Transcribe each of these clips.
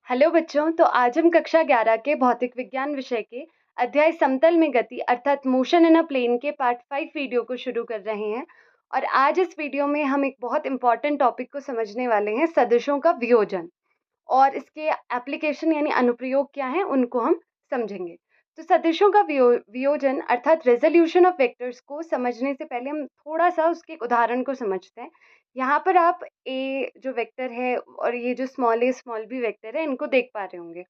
Hello बच्चों, तो आज हम कक्षा 11 के भौतिक विज्ञान विषय के अध्याय समतल में गति अर्थात मोशन इन अ प्लेन के पार्ट 5 वीडियो को शुरू कर रहे हैं। और आज इस वीडियो में हम एक बहुत इंपॉर्टेंट टॉपिक को समझने वाले हैं, सदिशों का वियोजन। और इसके एप्लीकेशन यानी अनुप्रयोग क्या हैं उनको हम समझेंगे। तो सदिशों का वियोजन अर्थात रेजोल्यूशन ऑफ वेक्टर्स को समझने से पहले हम थोड़ा सा उसके एक उदाहरण को समझते हैं। यहाँ पर आप ए जो वेक्टर है और ये जो स्मॉल ए स्मॉल बी वेक्टर है इनको देख पा रहे होंगे।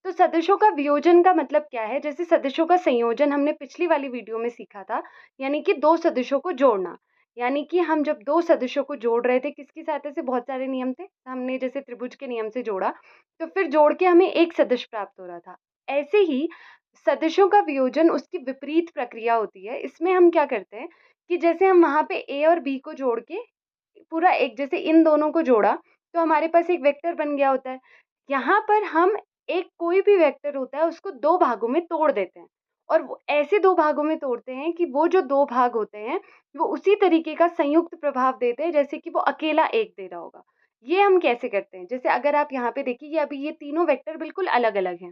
तो सदिशों का वियोजन का मतलब क्या है? जैसे सदिशों का संयोजन हमने पिछली वाली वीडियो में सीखा था, यानी कि दो सदिशों को जोड़ना। यानी कि हम जब दो सदिशों को जोड़ रहे थे, किसकी सहायता से? बहुत सारे नियम थे, हमने जैसे त्रिभुज के नियम से जोड़ा, तो फिर जोड़ के हमें एक सदिश प्राप्त हो रहा था। ऐसे ही सदिशों का वियोजन उसकी विपरीत प्रक्रिया होती है। इसमें हम क्या करते हैं कि जैसे हम वहां पे ए और बी को जोड़ के पूरा एक, जैसे इन दोनों को जोड़ा तो हमारे पास एक वेक्टर बन गया होता है। यहाँ पर हम एक कोई भी वेक्टर होता है उसको दो भागों में तोड़ देते हैं, और ऐसे दो भागों में तोड़ते हैं कि वो जो दो भाग होते हैं वो उसी तरीके का संयुक्त प्रभाव देते हैं जैसे कि वो अकेला एक दे रहा होगा। ये हम कैसे करते हैं? जैसे अगर आप यहाँ पे देखिए, ये अभी ये तीनों वेक्टर बिल्कुल अलग अलग हैं।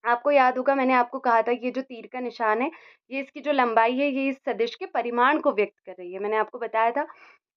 आपको याद होगा, मैंने आपको कहा था ये जो तीर का निशान है, ये इसकी जो लंबाई है, ये इस सदिश के परिमाण को व्यक्त कर रही है, मैंने आपको बताया था।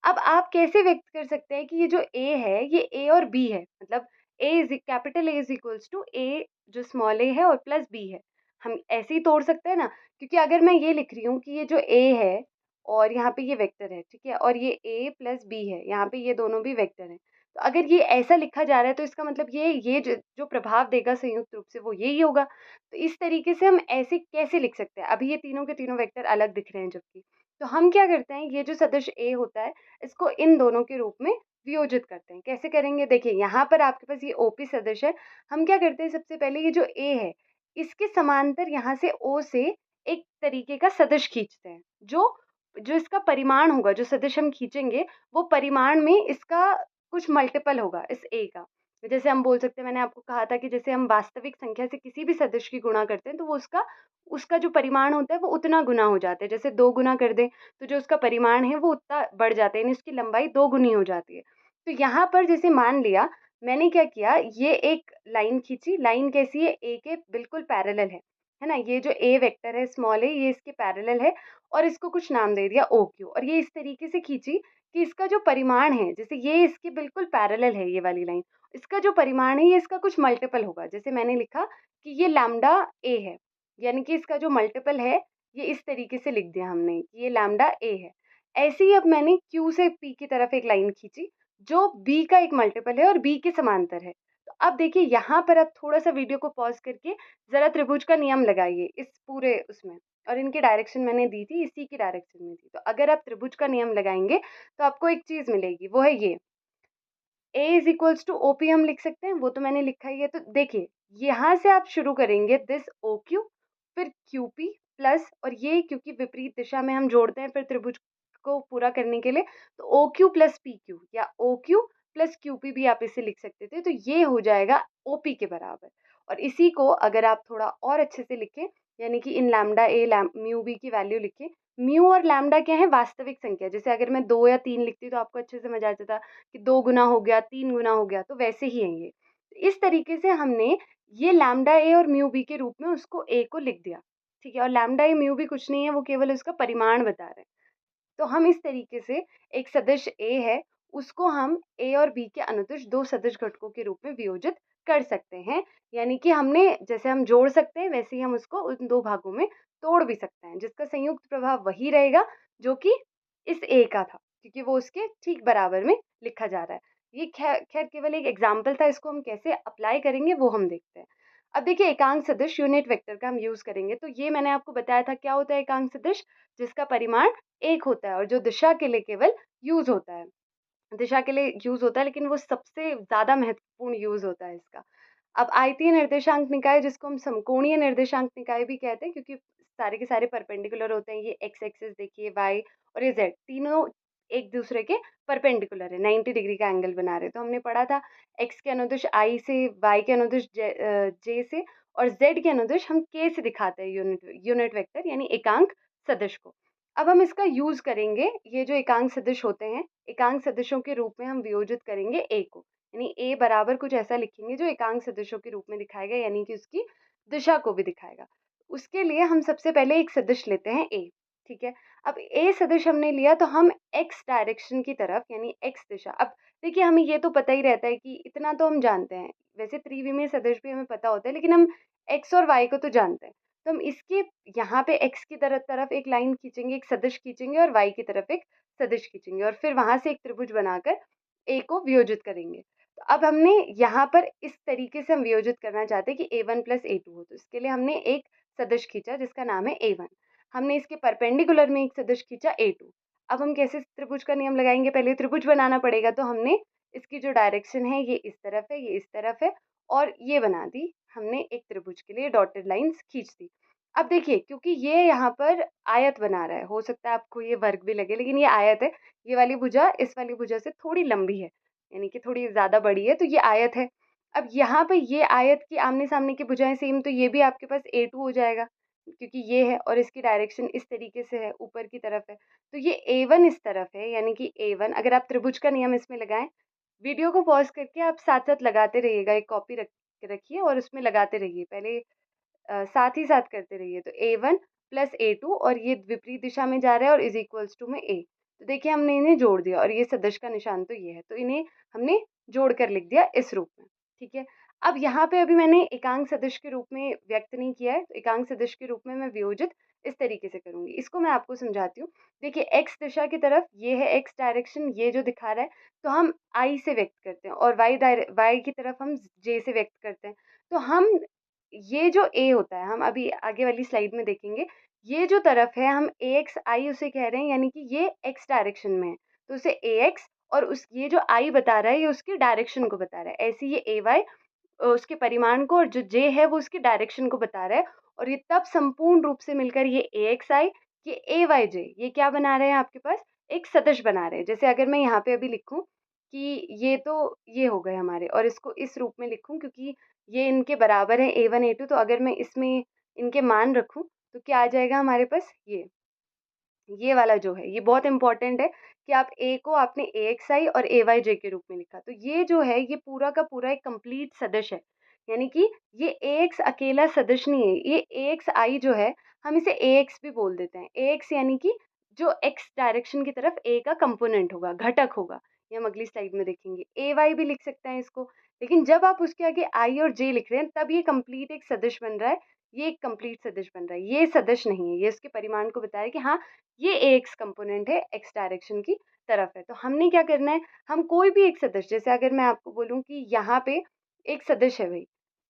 अब आप कैसे व्यक्त कर सकते हैं कि ये जो ए है ये ए और बी है, मतलब capital A is equals to A जो स्मॉल ए है और प्लस बी है। हम ऐसे ही तोड़ सकते हैं ना, क्योंकि अगर मैं ये लिख रही हूँ कि ये जो ए है और यहाँ पे ये वेक्टर है, ठीक है, और ये ए प्लस बी है, यहाँ पे ये दोनों भी वेक्टर हैं, तो अगर ये ऐसा लिखा जा रहा है तो इसका मतलब ये जो प्रभाव देगा संयुक्त रूप से वो यही होगा। तो इस तरीके से हम ऐसे कैसे लिख सकते हैं? अभी ये तीनों के तीनों वेक्टर अलग दिख रहे हैं जबकि, तो हम क्या करते हैं, ये जो सदिश ए होता है इसको इन दोनों के रूप में वियोजित करते हैं। कैसे करेंगे? देखिए, यहाँ पर आपके पास ये ओपी सदिश है। हम क्या करते हैं, सबसे पहले ये जो ए है इसके समांतर यहाँ से ओ से एक तरीके का सदिश खींचते हैं, जो जो इसका परिमाण होगा, जो सदिश हम खींचेंगे वो परिमाण में इसका कुछ मल्टीपल होगा इस ए का। जैसे हम बोल सकते हैं, मैंने आपको कहा था कि जैसे हम वास्तविक संख्या से किसी भी सदिश की गुणा करते हैं तो वो उसका उसका जो परिमाण होता है वो उतना गुना हो जाता है। जैसे 2 गुना कर दें तो जो उसका परिमाण है वो उतना बढ़ जाता है, यानी उसकी लंबाई 2 गुनी हो जाती है। तो यहाँ पर जैसे मान लिया, मैंने क्या किया, ये एक लाइन खींची। लाइन कैसी है? ए के बिल्कुल पैरेलल है ना? ये जो ए वेक्टर है स्मॉल ए, ये इसके पैरेलल है और इसको कुछ नाम दे दिया ओ क्यू, और ये इस तरीके से खींची कि इसका जो परिमाण है, जैसे ये इसके बिल्कुल पैरेलल है ये वाली लाइन, इसका जो परिमाण है ये इसका कुछ मल्टीपल होगा। जैसे मैंने लिखा कि ये लैम्डा ए है, यानी कि इसका जो मल्टीपल है ये इस तरीके से लिख दिया हमने कि ये लैम्डा ए है। ऐसे ही अब मैंने क्यू से पी की तरफ एक लाइन खींची जो बी का एक मल्टीपल है और बी के समांतर है। तो अब देखिए, यहाँ पर अब थोड़ा सा वीडियो को पॉज करके जरा त्रिभुज का नियम लगाइए इस पूरे उसमें, और इनकी डायरेक्शन मैंने दी थी, इसी की डायरेक्शन में थी। तो अगर आप त्रिभुज का नियम लगाएंगे तो आपको एक चीज मिलेगी, वो है ये A is equals to O P. हम लिख सकते हैं, वो तो मैंने लिखा ही है। तो देखिए, यहाँ से आप शुरू करेंगे दिस ओ क्यू, फिर क्यू पी प्लस, और ये क्योंकि विपरीत दिशा में हम जोड़ते हैं फिर त्रिभुज को पूरा करने के लिए, तो O Q plus P Q या O Q plus Q P भी आप इसे लिख सकते थे। तो ये हो जाएगा ओ पी के बराबर। और इसी को अगर आप थोड़ा और अच्छे से लिखें, यानी कि इन लैम्डा ए म्यू बी की वैल्यू लिखें। म्यू और लैम्डा क्या है? वास्तविक संख्या। जैसे अगर मैं 2 या 3 लिखती तो आपको अच्छे से समझ आ जाता कि 2 गुना हो गया, 3 गुना हो गया, तो वैसे ही है ये। इस तरीके से हमने ये लैम्डा ए और म्यू बी के रूप में उसको ए को लिख दिया, ठीक है। और लैम्डा ए म्यू बी कुछ नहीं है, वो केवल उसका परिमाण बता रहे हैं। तो हम इस तरीके से एक सदिश ए है उसको हम ए और बी के अनुदिश दो सदिश घटकों के रूप में वियोजित कर सकते हैं। यानी कि हमने जैसे हम जोड़ सकते हैं वैसे ही हम उसको उन दो भागों में तोड़ भी सकते हैं, जिसका संयुक्त प्रभाव वही रहेगा जो कि इस ए का था, क्योंकि वो उसके ठीक बराबर में लिखा जा रहा है। ये खैर खैर केवल एक एग्जाम्पल था, इसको हम कैसे अप्लाई करेंगे वो हम देखते हैं। अब देखिए, एकांक सदिश यूनिट वेक्टर का हम यूज करेंगे। तो ये मैंने आपको बताया था क्या होता है एकांक सदिश, जिसका परिमाण एक होता है और जो दिशा के लिए केवल यूज होता है, दिशा के लिए यूज होता है, लेकिन वो सबसे ज्यादा महत्वपूर्ण यूज होता है इसका। अब आयतीय निर्देशांक निकाय, जिसको हम समकोणीय निर्देशांक निकाय भी कहते हैं, क्योंकि सारे के सारे परपेंडिकुलर होते हैं। ये एक्स एक्सिस देखिए, वाई और ये जेड, तीनों एक दूसरे के परपेंडिकुलर है, 90 डिग्री का एंगल बना रहे। तो हमने पढ़ा था एक्स के अनुदिश आई से, वाई के अनुदिश जे से, और जेड के अनुदिश हम के से दिखाते हैं यूनिट वेक्टर यानी एकांक सदिश को। अब हम इसका यूज करेंगे, ये जो एकांक सदिश होते हैं, एकांक सदिशों के रूप में हम वियोजित करेंगे ए को। यानी ए बराबर कुछ ऐसा लिखेंगे जो एकांक सदिशों के रूप में दिखाएगा, यानी कि उसकी दिशा को भी दिखाएगा। उसके लिए हम सबसे पहले एक सदिश लेते हैं ए, ठीक है। अब ए सदिश हमने लिया तो हम एक्स डायरेक्शन की तरफ यानी एक्स दिशा, अब देखिए हमें ये तो पता ही रहता है कि इतना तो हम जानते हैं, वैसे त्रिविमीय सदिश भी हमें पता होता है, लेकिन हम एक्स और वाई को तो जानते हैं। तो हम इसके यहाँ पे एक्स की तरफ एक लाइन खींचेंगे, एक सदिश खींचेंगे, और वाई की तरफ एक सदिश खींचेंगे, और फिर वहां से एक त्रिभुज बनाकर ए को वियोजित करेंगे। तो अब हमने यहाँ पर इस तरीके से हम वियोजित करना चाहते हैं कि a1 प्लस a2 हो, तो इसके लिए हमने एक सदिश खींचा जिसका नाम है a1। हमने इसके परपेंडिकुलर में एक सदिश खींचा a2। अब हम कैसे त्रिभुज का नियम लगाएंगे, पहले त्रिभुज बनाना पड़ेगा, तो हमने इसकी जो डायरेक्शन है ये इस तरफ है, ये इस तरफ है, और ये बना दी हमने एक त्रिभुज के लिए, डॉटेड लाइंस खींच दी। अब देखिए क्योंकि ये यहाँ पर आयत बना रहा है, हो सकता है आपको ये वर्ग भी लगे, लेकिन ये आयत है, ये वाली भुजा इस वाली भुजा से थोड़ी लंबी है, यानी कि थोड़ी ज़्यादा बड़ी है, तो ये आयत है। अब यहाँ पे ये आयत की आमने सामने की भुजाएं सेम, तो ये भी आपके पास a2 हो जाएगा, क्योंकि ये है और इसकी डायरेक्शन इस तरीके से है, ऊपर की तरफ है, तो ये a1 इस तरफ है, यानी कि a1। अगर आप त्रिभुज का नियम इसमें लगाएं, वीडियो को पॉज करके आप साथ साथ लगाते रहिएगा, एक कॉपी रखिए और उसमें लगाते रहिए, पहले साथ ही साथ करते रहिए। तो a1 प्लस a2, और ये विपरीत दिशा में जा रहा है और इज इक्वल्स टू में a। तो देखिए हमने इन्हें जोड़ दिया, और ये सदिश का निशान तो ये है, तो इन्हें हमने जोड़ कर लिख दिया इस रूप में, ठीक है। अब यहाँ पे अभी मैंने एकांक सदिश के रूप में व्यक्त नहीं किया है, तो एकांक सदिश के रूप में मैं वियोजित इस तरीके से करूंगी। इसको मैं आपको समझाती हूँ। देखिए एक्स दिशा की तरफ ये है एक्स डायरेक्शन, ये जो दिखा रहा है, तो हम आई से व्यक्त करते हैं, और वाई की तरफ हम जे से व्यक्त करते हैं। तो हम ये जो ए होता है, हम अभी आगे वाली स्लाइड में देखेंगे, ये जो तरफ है हम ए एक्स आई उसे कह रहे हैं, यानी कि ये एक्स डायरेक्शन में है, तो उसे ए एक्स, और उस ये जो आई बता रहा है ये उसकी डायरेक्शन को बता रहा है, ऐसे ये ए वाई उसके परिमाण को, और जो जे है वो उसकी डायरेक्शन को बता रहा है, और ये तब संपूर्ण रूप से मिलकर ये ए एक्स आई, ये ए वाई जे, ये क्या बना रहे हैं आपके पास, एक सदिश बना रहे हैं। जैसे अगर मैं यहाँ पे अभी लिखूं कि ये तो ये हो गए हमारे, और इसको इस रूप में लिखूं क्योंकि ये इनके बराबर है a1 a2, तो अगर मैं इसमें इनके मान रखूं तो क्या आ जाएगा हमारे पास, ये वाला जो है, ये बहुत इंपॉर्टेंट है कि आप ए को आपने ए एक्स आई और ए वाई जे के रूप में लिखा, तो ये जो है ये पूरा का पूरा एक कंप्लीट सदिश है, यानी कि ये ए एक्स अकेला सदिश नहीं है, ये ए एक्स आई जो है हम इसे ए एक्स भी बोल देते हैं। ए एक्स यानी कि जो एक्स डायरेक्शन की तरफ ए का कंपोनेंट होगा, घटक होगा, ये हम अगली स्लाइड में देखेंगे। ए वाई भी लिख सकते हैं इसको, लेकिन जब आप उसके आगे आई और जे लिख रहे हैं तब ये कंप्लीट एक सदिश बन रहा है, ये एक कंप्लीट सदिश बन रहा है, ये सदिश नहीं है, ये उसके परिमाण को बता रहा है कि हाँ ये एक्स कंपोनेंट है, एक्स डायरेक्शन की तरफ है। तो हमने क्या करना है, हम कोई भी एक सदिश, जैसे अगर मैं आपको बोलूं कि यहाँ पे एक सदिश है भाई,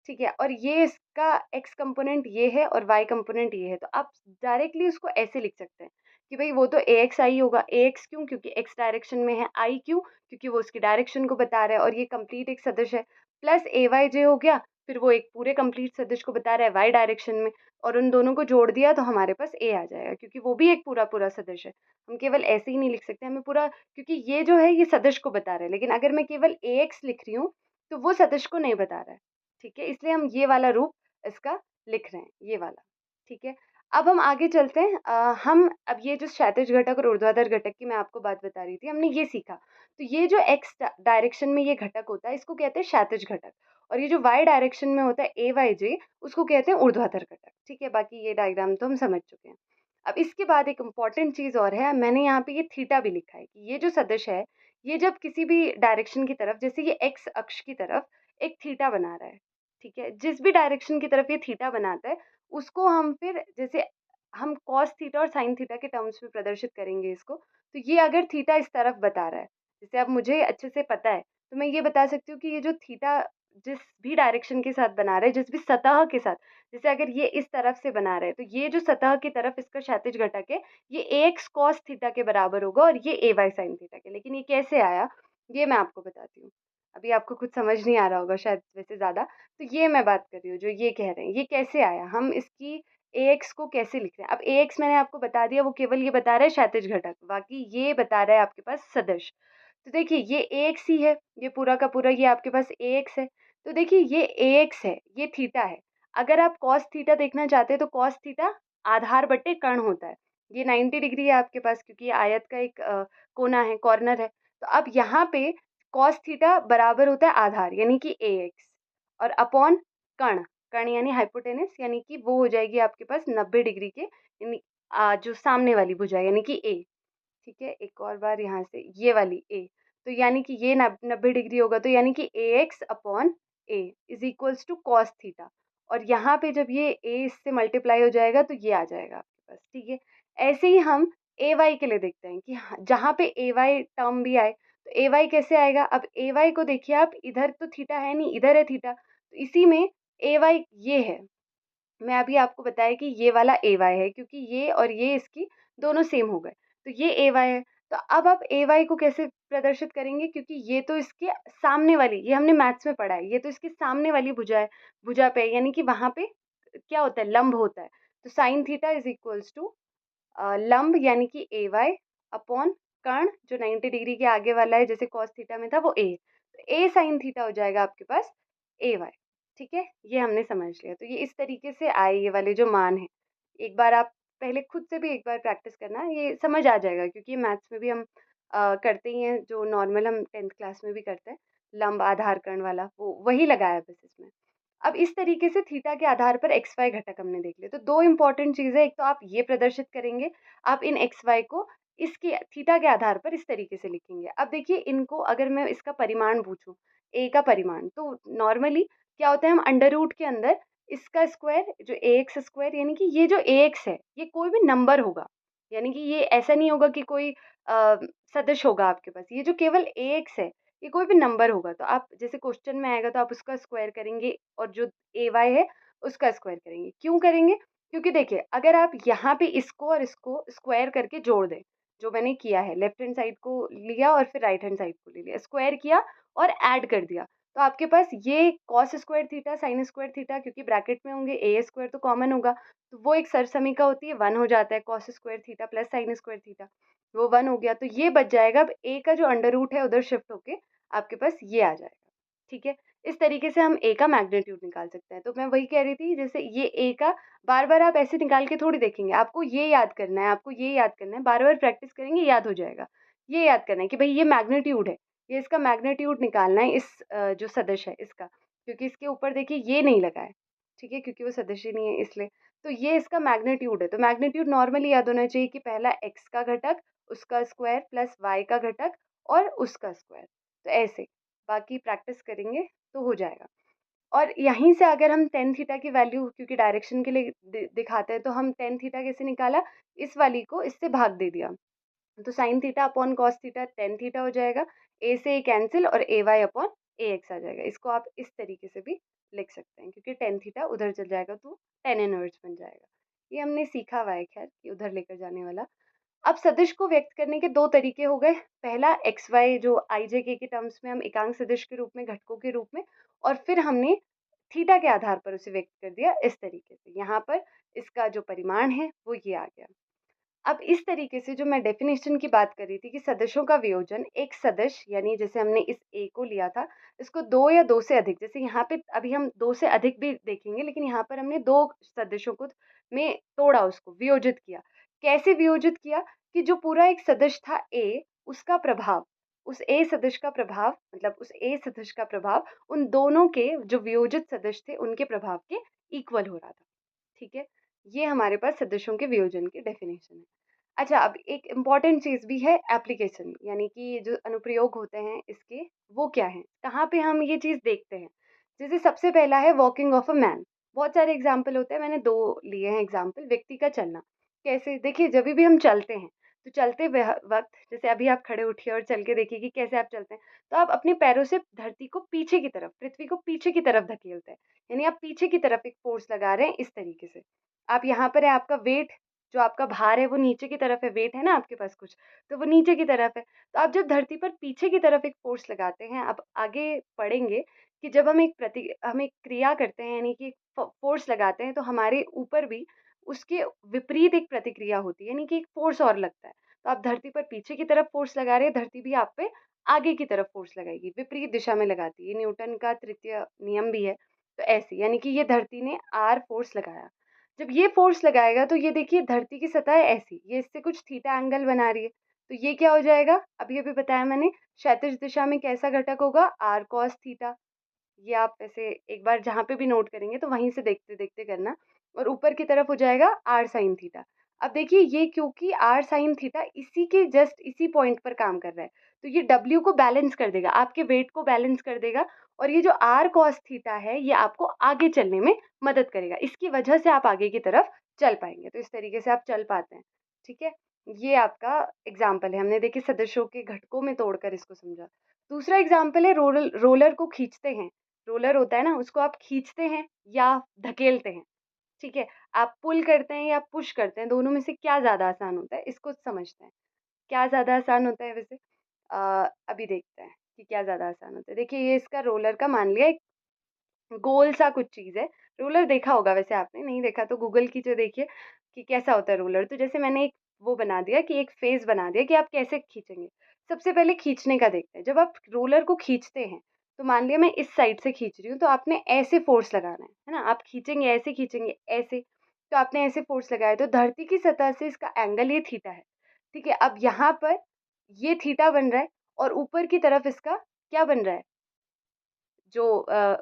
ठीक है, और ये इसका एक्स कंपोनेंट ये है और वाई कंपोनेंट ये है, तो आप डायरेक्टली उसको ऐसे लिख सकते हैं कि भाई वो तो ए एक्स आई होगा। ए एक्स क्यों, क्योंकि एक्स डायरेक्शन में है। आई क्यों, क्योंकि वो उसकी डायरेक्शन को बता रहा है और ये कंप्लीट एक सदिश है। प्लस ए वाई जे हो गया, फिर वो एक पूरे कंप्लीट सदिश को बता रहा है वाई डायरेक्शन में, और उन दोनों को जोड़ दिया तो हमारे पास ए आ जाएगा, क्योंकि वो भी एक पूरा पूरा सदिश है। हम केवल ऐसे ही नहीं लिख सकते, हमें पूरा, क्योंकि ये जो है ये सदिश को बता रहा है, लेकिन अगर मैं केवल ए एक्स लिख रही हूँ तो वो सदिश को नहीं बता रहा है, ठीक है, इसलिए हम ये वाला रूप इसका लिख रहे हैं, ये वाला, ठीक है। अब हम आगे चलते हैं। हम अब ये जो क्षैतिज घटक और ऊर्ध्वाधर घटक की मैं आपको बात बता रही थी, हमने ये सीखा, तो ये जो एक्स डायरेक्शन में ये घटक होता है इसको कहते हैं क्षैतिज घटक, और ये जो वाई डायरेक्शन में होता है ए वाई जे, उसको कहते हैं ऊर्ध्वाधर घटक, ठीक है। बाकी ये डायग्राम तो हम समझ चुके हैं। अब इसके बाद एक इम्पॉर्टेंट चीज़ और है, मैंने यहाँ पे ये थीटा भी लिखा है कि ये जो सदिश है ये जब किसी भी डायरेक्शन की तरफ, जैसे ये एक्स अक्ष की तरफ एक थीटा बना रहा है, ठीक है, जिस भी डायरेक्शन की तरफ ये थीटा बनाता है उसको हम फिर, जैसे हम कॉस थीटा और साइन थीटा के टर्म्स में प्रदर्शित करेंगे इसको, तो ये अगर थीटा इस तरफ बता रहा है, जैसे अब मुझे अच्छे से पता है तो मैं ये बता सकती हूँ कि ये जो थीटा जिस भी डायरेक्शन के साथ बना रहा है, जिस भी सतह के साथ, जैसे अगर ये इस तरफ से बना रहा है तो ये जो सतह की तरफ इसका क्षैतिज घटक है ये एक्स कॉस थीटा के बराबर होगा और ये ए वाई साइन थीटा के। लेकिन ये कैसे आया ये मैं आपको बताती हूँ, अभी आपको कुछ समझ नहीं आ रहा होगा शायद वैसे ज़्यादा, तो ये मैं बात कर रही हूँ जो ये कह रहे हैं ये कैसे आया, हम इसकी ए एक्स को कैसे लिख रहे हैं। अब ए एक्स मैंने आपको बता दिया, वो केवल ये बता रहा है क्षैतिज घटक, बाकी ये बता रहा है आपके पास सदिश। तो देखिए ये ए एक्स ही है, ये पूरा का पूरा ये आपके पास ए एक्स है, तो देखिए ये ए एक्स है, ये थीटा है। अगर आप कॉस थीटा देखना चाहते हैं तो कॉस थीटा आधार बट्टे कर्ण होता है, ये 90 डिग्री है आपके पास, क्योंकि ये आयत का एक कोना है, कॉर्नर है। तो अब यहाँ पे कॉस थीटा बराबर होता है आधार यानी कि ax, और अपॉन कर्ण, कर्ण यानी हाइपोटेनस, यानी कि वो हो जाएगी आपके पास 90 डिग्री के, यानी जो सामने वाली भुजा यानी कि a। ठीक है, एक और बार यहाँ से ये वाली a, तो यानी कि ये 90 डिग्री होगा, तो यानी कि ax upon a is equals to cos theta, और यहाँ पे जब ये a इससे मल्टीप्लाई हो जाएगा तो ये आ जाएगा आपके पास। ठीक है, ऐसे ही हम ए वाई के लिए देखते हैं कि जहाँ पे ए वाई टर्म भी आए तो ए वाई कैसे आएगा। अब ए वाई को देखिए आप, इधर तो थीटा है नहीं, इधर है थीटा, तो इसी में ए वाई ये है। मैं अभी आपको बताया कि ये वाला ए वाई है, क्योंकि ये और ये इसकी दोनों सेम हो गए, तो ये ए वाई है। तो अब आप ए वाई को कैसे प्रदर्शित करेंगे, क्योंकि ये तो इसके सामने वाली, ये हमने मैथ्स में पढ़ा है, ये तो इसके सामने वाली भुजा है, भुजा पे, यानी कि वहां पे क्या होता है, लंब होता है। तो sine theta is equals to लंब यानी कि ए वाई अपॉन कर्ण जो 90 डिग्री के आगे वाला है, जैसे कॉस थीटा में था वो ए, तो ए साइन थीटा हो जाएगा आपके पास ए वाई। ठीक है, ये हमने समझ लिया। तो ये इस तरीके से आए ये वाले जो मान है, एक बार आप पहले खुद से भी एक बार प्रैक्टिस करना, ये समझ आ जाएगा, क्योंकि मैथ्स में भी हम करते ही हैं, जो नॉर्मल हम 10th क्लास में भी करते हैं, लंब आधार कर्ण वाला, वो वही लगाया बस इसमें। अब इस तरीके से थीटा के आधार पर एक्स वाई घटक हमने देख लिए। तो दो इंपॉर्टेंट चीजें, एक तो आप ये प्रदर्शित करेंगे, आप इन एक्स वाई को इसके थीटा के आधार पर इस तरीके से लिखेंगे। अब देखिए, इनको अगर मैं इसका परिमाण पूछूं, ए का परिमाण, तो नॉर्मली क्या होता है, हम अंडर रूट के अंदर इसका स्क्वायर जो ए एक्स स्क्वायर, यानी कि ये जो ए एक्स है ये कोई भी नंबर होगा, यानी कि ये ऐसा नहीं होगा कि कोई सदिश होगा आपके पास, ये जो केवल ए एक्स है ये कोई भी नंबर होगा। तो आप जैसे क्वेश्चन में आएगा तो आप उसका स्क्वायर करेंगे, और जो ए वाई है उसका स्क्वायर करेंगे। क्यों करेंगे, क्योंकि देखिए अगर आप यहाँ पे इसको और इसको स्क्वायर करके जोड़ दें, जो मैंने किया है, लेफ्ट हैंड साइड को लिया और फिर राइट हैंड साइड को ले लिया, स्क्वायर किया और ऐड कर दिया, तो आपके पास ये cos square theta sine square theta, क्योंकि ब्रैकेट में होंगे, ए स्क्वायर तो कॉमन होगा, तो वो एक सरसमीका होती है, 1 हो जाता है, cos square theta plus sine square theta, वो 1 हो गया। तो ये बच जाएगा, अब ए का जो अंडर रूट है उधर शिफ्ट होके आपके पास ये आ जाएगा। ठीक है, इस तरीके से हम ए का मैग्नीट्यूड निकाल सकते हैं। तो मैं वही कह रही थी, जैसे ये ए का बार बार आप ऐसे निकाल के थोड़ी देखेंगे, आपको ये याद करना है, आपको ये याद करना है, बार बार प्रैक्टिस करेंगे याद हो जाएगा। ये याद करना है कि भाई ये मैग्नीट्यूड है, ये इसका मैग्नीट्यूड निकालना है, इस जो सदिश है इसका, क्योंकि इसके ऊपर देखिए ये नहीं लगा है, ठीक है, क्योंकि वो सदिश ही नहीं है इसलिए। तो ये इसका मैग्नीट्यूड है। तो मैग्नीट्यूड नॉर्मली याद होना चाहिए कि पहला एक्स का घटक, उसका स्क्वायर प्लस वाई का घटक और उसका स्क्वायर, तो ऐसे बाकी प्रैक्टिस करेंगे तो हो जाएगा। और यहीं से अगर हम टेन थीटा की वैल्यू, क्योंकि डायरेक्शन के लिए दिखाते हैं, तो हम टेन थीटा कैसे निकाला, इस वाली को इससे भाग दे दिया, तो sine theta upon cos theta tan theta हो जाएगा, ए से ए कैंसिल और ए वाई अपॉन ए एक्स आ जाएगा। इसको आप इस तरीके से भी लिख सकते हैं, क्योंकि टेन थीटा उधर चल जाएगा तो टेन इनवर्स बन जाएगा। ये हमने सीखा हुआ है खैर, कि उधर लेकर जाने वाला। अब सदिश को व्यक्त करने के दो तरीके हो गए, पहला एक्स वाई जो आई जे के टर्म्स में हम एकांक सदिश के रूप में, घटकों के रूप में, और फिर हमने थीटा के आधार पर उसे व्यक्त कर दिया इस तरीके से। यहाँ पर इसका जो परिमाण है वो ये आ गया। अब इस तरीके से जो मैं डेफिनेशन की बात कर रही थी कि सदिशों का वियोजन, एक सदिश यानी जैसे हमने इस ए को लिया था, इसको दो या दो से अधिक, जैसे यहाँ पे अभी हम दो से अधिक भी देखेंगे, लेकिन यहाँ पर हमने दो सदिशों को में तोड़ा, उसको वियोजित किया। कैसे वियोजित किया, कि जो पूरा एक सदिश था ए, उसका प्रभाव, उस ए सदिश का प्रभाव, मतलब उस ए सदिश का प्रभाव उन दोनों के जो वियोजित सदिश थे उनके प्रभाव के इक्वल हो रहा था। ठीक है, ये हमारे पास सदिशों के वियोजन की डेफिनेशन है। अच्छा, अब एक इम्पॉर्टेंट चीज़ भी है एप्लीकेशन, यानी कि जो अनुप्रयोग होते हैं इसके, वो क्या है, कहाँ पे हम ये चीज़ देखते हैं। जैसे सबसे पहला है वॉकिंग ऑफ अ मैन, बहुत सारे एग्जाम्पल होते हैं, मैंने दो लिए हैं एग्जाम्पल। व्यक्ति का चलना कैसे, देखिए जब भी हम चलते हैं तो चलते वक्त, जैसे अभी आप खड़े उठिए और चल के देखिए कि कैसे आप चलते हैं, तो आप अपने पैरों से धरती को पीछे की तरफ, पृथ्वी को पीछे की तरफ धकेलते हैं, यानी आप पीछे की तरफ एक फोर्स लगा रहे हैं इस तरीके से। आप यहाँ पर है, आपका वेट, जो आपका भार है वो नीचे की तरफ है, वेट है ना आपके पास कुछ, तो वो नीचे की तरफ है। तो आप जब धरती पर पीछे की तरफ एक फोर्स लगाते हैं, आप आगे पढ़ेंगे कि जब हम एक क्रिया करते हैं, यानी कि फोर्स लगाते हैं, तो हमारे ऊपर भी उसके विपरीत एक प्रतिक्रिया होती है, यानी कि एक फोर्स और लगता है। तो आप धरती पर पीछे की तरफ फोर्स लगा रहे हैं, धरती भी आप पे आगे की तरफ फोर्स लगाएगी, विपरीत दिशा में लगाती है। ये न्यूटन का तृतीय नियम भी है। तो ऐसे, यानी कि ये धरती ने आर फोर्स लगाया, जब ये फोर्स लगाएगा तो ये देखिए धरती की सतह ऐसी, ये इससे कुछ थीटा एंगल बना रही है, तो ये क्या हो जाएगा, अभी अभी बताया मैंने, क्षैतिज दिशा में कैसा घटक होगा, r cos थीटा। ये आप ऐसे एक बार जहाँ पे भी नोट करेंगे तो वहीं से देखते देखते करना। और ऊपर की तरफ हो जाएगा r sin थीटा। अब देखिए ये क्योंकि r sin थीटा इसी के जस्ट इसी पॉइंट पर काम कर रहा है, तो ये W को बैलेंस कर देगा, आपके वेट को बैलेंस कर देगा। और ये जो r cos थीटा है ये आपको आगे चलने में मदद करेगा, इसकी वजह से आप आगे की तरफ चल पाएंगे। तो इस तरीके से आप चल पाते हैं। ठीक है, ये आपका एग्जाम्पल है। हमने देखिए सदस्यों के घटकों में तोड़कर इसको समझा। दूसरा एग्जाम्पल है रोलर को खींचते हैं। रोलर होता है ना, उसको आप खींचते हैं या धकेलते हैं। ठीक है, आप पुल करते हैं या पुश करते हैं, दोनों में से क्या ज़्यादा आसान होता है, इसको समझते हैं। क्या ज़्यादा आसान होता है वैसे? अभी देखते हैं कि क्या ज़्यादा आसान होता है। देखिए ये इसका रोलर का मान लिया एक गोल सा कुछ चीज़ है। रोलर देखा होगा वैसे आपने, नहीं देखा तो गूगल कीजिए, देखिए कि कैसा होता है रोलर। तो जैसे मैंने एक वो बना दिया कि एक फेस बना दिया कि आप कैसे खींचेंगे। सबसे पहले खींचने का देखते हैं। जब आप रोलर को खींचते हैं तो मान लिया मैं इस साइड से खींच रही हूँ, तो आपने ऐसे फोर्स लगाना है ना। आप खींचेंगे ऐसे, खींचेंगे ऐसे, तो आपने ऐसे फोर्स लगाया तो धरती की सतह से इसका एंगल ये थीटा है। ठीक है, अब यहाँ पर ये थीटा बन रहा है और ऊपर की तरफ इसका क्या बन रहा है, जो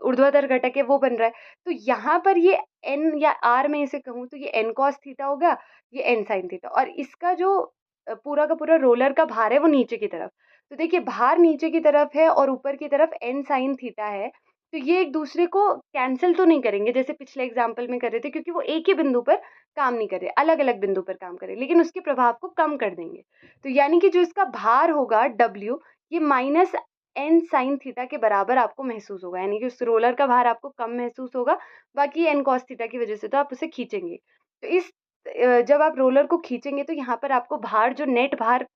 ऊर्ध्वाधर घटक है वो बन रहा है। तो यहाँ पर ये n या r में इसे कहूँ तो ये n cos थीटा होगा, ये n sin थीटा। और इसका जो पूरा का पूरा रोलर का भार है वो नीचे की तरफ। तो देखिए भार नीचे की तरफ है और ऊपर की तरफ n sin थीटा है, तो ये एक दूसरे को कैंसिल तो नहीं करेंगे जैसे पिछले एग्जाम्पल में कर रहे थे, क्योंकि वो एक ही बिंदु पर काम नहीं कर रहे, अलग अलग बिंदु पर काम कर रहे, लेकिन उसके प्रभाव को कम कर देंगे। तो यानी कि जो इसका भार होगा W, ये माइनस एन साइन थीटा के बराबर आपको महसूस होगा, यानी कि उस रोलर का भार आपको कम महसूस होगा। बाकी एन कॉस थीटा की वजह से तो आप उसे खींचेंगे। तो जब आप रोलर को खींचेंगे तो यहाँ पर आपको भार, जो नेट भार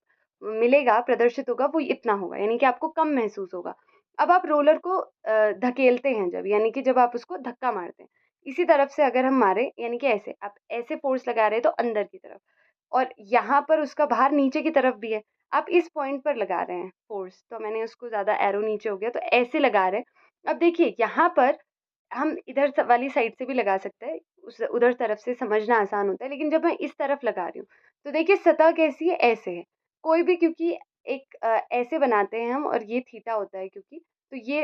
मिलेगा, प्रदर्शित होगा, वो इतना होगा, यानी कि आपको कम महसूस होगा। अब आप रोलर को धकेलते हैं जब, यानी कि जब आप उसको धक्का मारते हैं, इसी तरफ से अगर हम मारे, यानी कि ऐसे आप ऐसे फोर्स लगा रहे हैं तो अंदर की तरफ, और यहाँ पर उसका भार नीचे की तरफ भी है, आप इस पॉइंट पर लगा रहे हैं फोर्स, तो मैंने उसको ज़्यादा एरो नीचे हो गया तो ऐसे लगा रहे हैं। अब देखिए यहाँ पर हम इधर वाली साइड से भी लगा सकते हैं, उस उधर तरफ से समझना आसान होता है, लेकिन जब मैं इस तरफ लगा रही हूँ तो देखिए सतह कैसी है, ऐसे है। कोई भी, क्योंकि एक ऐसे बनाते हैं हम, और ये थीटा होता है क्योंकि, तो ये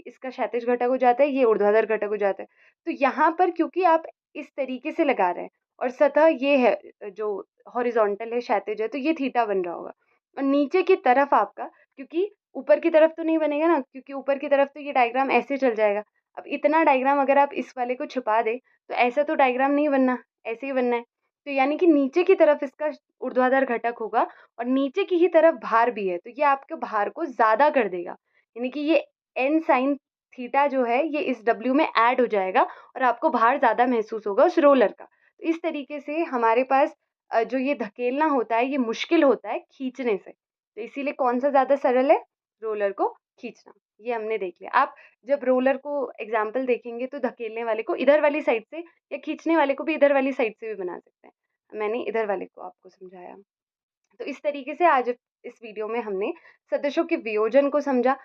इसका क्षैतिज घटक हो जाता है, ये ऊर्ध्वाधर घटक हो जाता है। तो यहाँ पर क्योंकि आप इस तरीके से लगा रहे हैं और सतह ये है जो हॉरिजॉन्टल है, क्षैतिज है, तो ये थीटा बन रहा होगा। और नीचे की तरफ आपका, क्योंकि ऊपर की तरफ तो नहीं बनेगा ना, क्योंकि ऊपर की तरफ तो ये डायग्राम ऐसे चल जाएगा। अब इतना डायग्राम अगर आप इस वाले को छुपा दें तो ऐसा तो डायग्राम नहीं बनना, ऐसे ही बनना है। तो यानी कि नीचे की तरफ इसका ऊर्ध्वाधर घटक होगा और नीचे की ही तरफ भार भी है, तो ये आपके भार को ज़्यादा कर देगा, यानी कि ये एन साइन थीटा जो है ये इस डब्ल्यू में ऐड हो जाएगा और आपको भार ज़्यादा महसूस होगा उस रोलर का। तो इस तरीके से हमारे पास जो ये धकेलना होता है ये मुश्किल होता है खींचने से, तो इसीलिए कौन सा ज़्यादा सरल है, रोलर को खींचना। ये हमने देख लिया। आप जब रोलर को एग्जाम्पल देखेंगे तो धकेलने वाले को इधर वाली साइड से या खींचने वाले को भी इधर वाली साइड से भी बना सकते हैं। मैंने इधर वाले को आपको समझाया। तो इस तरीके से आज इस वीडियो में हमने सदस्यों के वियोजन को समझा।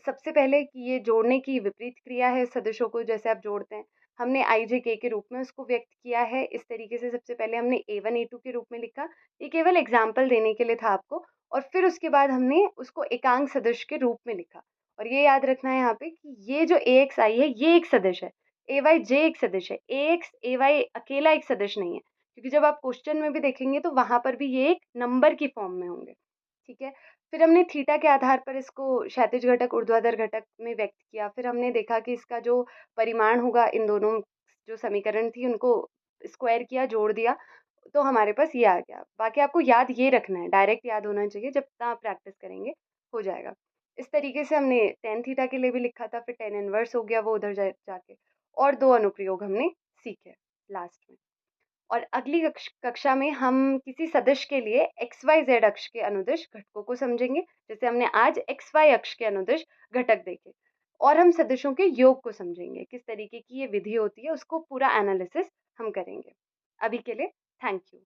सबसे पहले कि ये जोड़ने की विपरीत क्रिया है, सदस्यों को जैसे आप जोड़ते हैं, हमने आई जे के रूप में उसको व्यक्त किया है। इस तरीके से सबसे पहले हमने A1 A2 के रूप में लिखा, ये केवल एग्जाम्पल देने के लिए था आपको। और फिर उसके बाद हमने उसको एकांक सदस्य के रूप में लिखा। और ये याद रखना है यहाँ पे कि ये जो AX आई है ये एक सदस्य है, AY J एक सदस्य है, AX AY अकेला एक सदस्य नहीं है, क्योंकि जब आप क्वेश्चन में भी देखेंगे तो वहां पर भी ये एक नंबर की फॉर्म में होंगे। ठीक है, फिर हमने थीटा के आधार पर इसको क्षैतिज घटक ऊर्ध्वाधर घटक में व्यक्त किया। फिर हमने देखा कि इसका जो परिमाण होगा, इन दोनों जो समीकरण थी उनको स्क्वायर किया, जोड़ दिया, तो हमारे पास ये आ गया। बाकी आपको याद ये रखना है, डायरेक्ट याद होना चाहिए, जब तक आप प्रैक्टिस करेंगे हो जाएगा। इस तरीके से हमने टेन थीटा के लिए भी लिखा था, फिर टेन इनवर्स हो गया वो उधर जाके, और दो अनुप्रयोग हमने सीखे लास्ट में। और अगली कक्षा में हम किसी सदिश के लिए एक्स वाई जेड अक्ष के अनुदिश घटकों को समझेंगे, जैसे हमने आज एक्स वाई अक्ष के अनुदिश घटक देखे। और हम सदिशों के योग को समझेंगे, किस तरीके की ये विधि होती है, उसको पूरा एनालिसिस हम करेंगे। अभी के लिए थैंक यू।